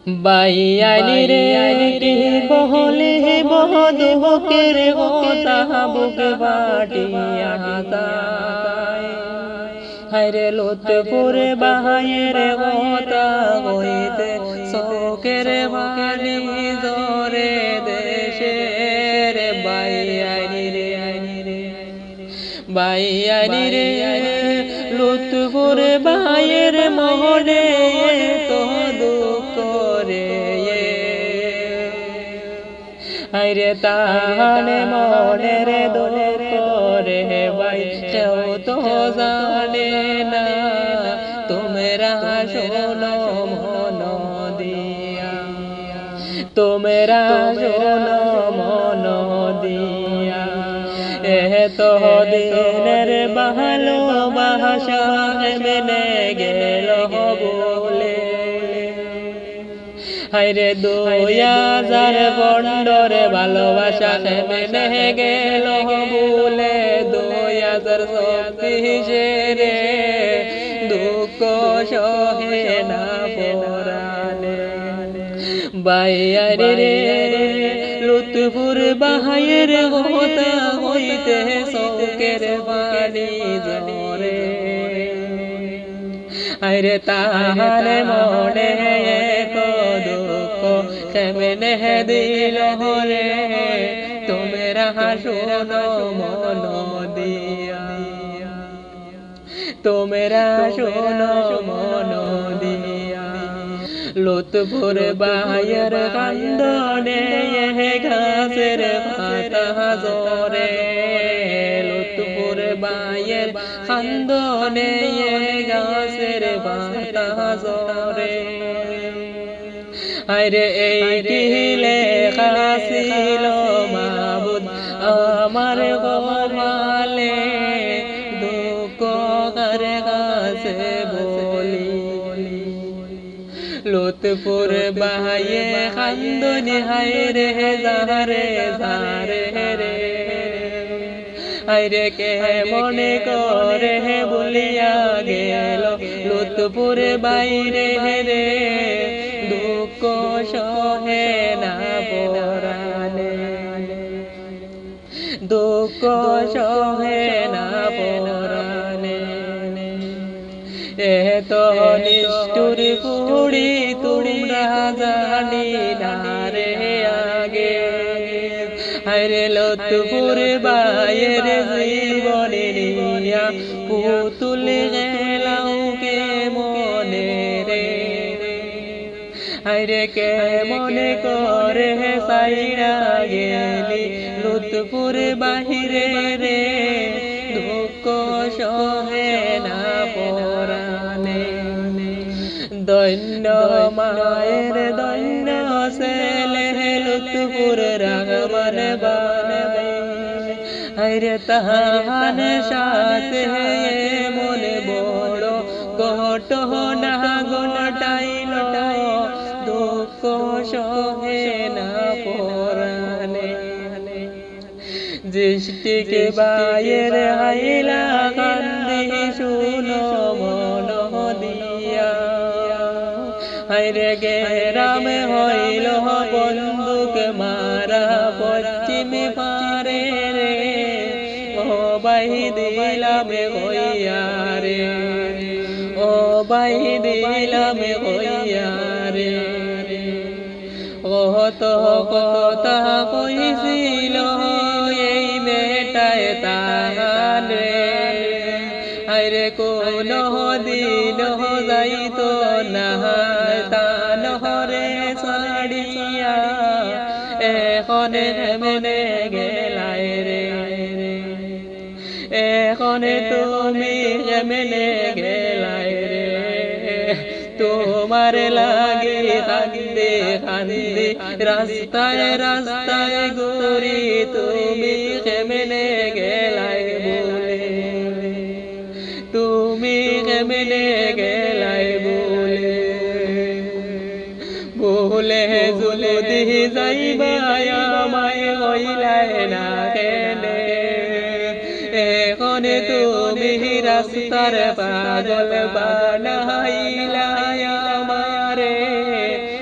বাইয়ানি রে কি বহলে বহদুকের গোতা বুক বাটিয়া যায় হায়রে লুৎফুর বাহায়ের গোতা হইতে শোকের বাণী জোরে দেশের বাইয়ানি রে লুৎফুর বাহায়ের মহলে তো দুঃখ রে আইরে তাহানে মনের দুঃখ রে ভাই কেউ তো জানে না তোমরা শোনো মন দিয়া তোমরা শোনো মন দিয়া তো দিনের ভালোবাসা মেনে গেল বলে হায়রে 2000 বন্ডর ভালোবাসা মেনে গেল বলে 2024 রে দুঃখ সহে না পরানে বাইয়ারি রে লুৎফুর বাহায়ের গোতা হইতে শোকের বাণী জোরে আরে তাহারে মনে দুঃখ কেমনে দিল রে তোমরা শোনো মন দিয়া তোমরা শোনো মন দিয়া লুৎফুর বাহায়ের কান্দনে ঘাসের পাতা জোরে লুৎফুর বাহায়ের কান্দনে ঘাসের পাতা জোরে আরে এই কি লেখা ছিল মাবুদ আমার গোমালে দুঃখ করে কাছে বলি লুৎফুর বাহায়ে কান্দনি হায়রে জারে জারে রে আইরে কে মনে করে বলিয়া গেল লুৎফুর বাইরে রে দুঃখ সহে না পরানে দুঃখ সহে না পরানে এত নিষ্ঠুর কুড়ি তোমরা জানি না রে আগে হায়রে লুৎফুর বায়ের জীবনে নিয়া পুতুল গেলাও কে মনে রে হায়রে কে মনে করে সাইরা গেলি লুৎফুর বাহিরে রে দুঃখ সহে না পরানে দৈন্য মায়ের দৈন্য ছেলে লুৎফুর রহমান বানাবে হায়রে তাহার সাথে মনে বড় ঘটনা ঘটাইল দুঃখ সহে না পরানে দৃষ্টিকে বায়ের হাইলা কান্দি শুনো মন দিয়া হায়রে গেরামে হইল বন্দুক মারা পশ্চিম পারে রে ও বাই দিলাম হইয়া রে ও বাই দিলাম হইয়া রে ও তো কথা কইছিল এই মেটায় তাহারে হায়রে কোন দিন যাইতো না তানহরে ছাড়িয়া এখন মনে গেলায় রে এখন তুমি কেমনে গেলায় রে তোমার লাগে কান্দে কান্দে রাস্তায় রাস্তায় ঘুরি তুমি কেমনে গেলায় বলে তুমি কেমনে গেলায় বলে বলে যদি যাইবা আমায় হইলায় না কেনে এখন তুমি রাস্তার পাগল বানাই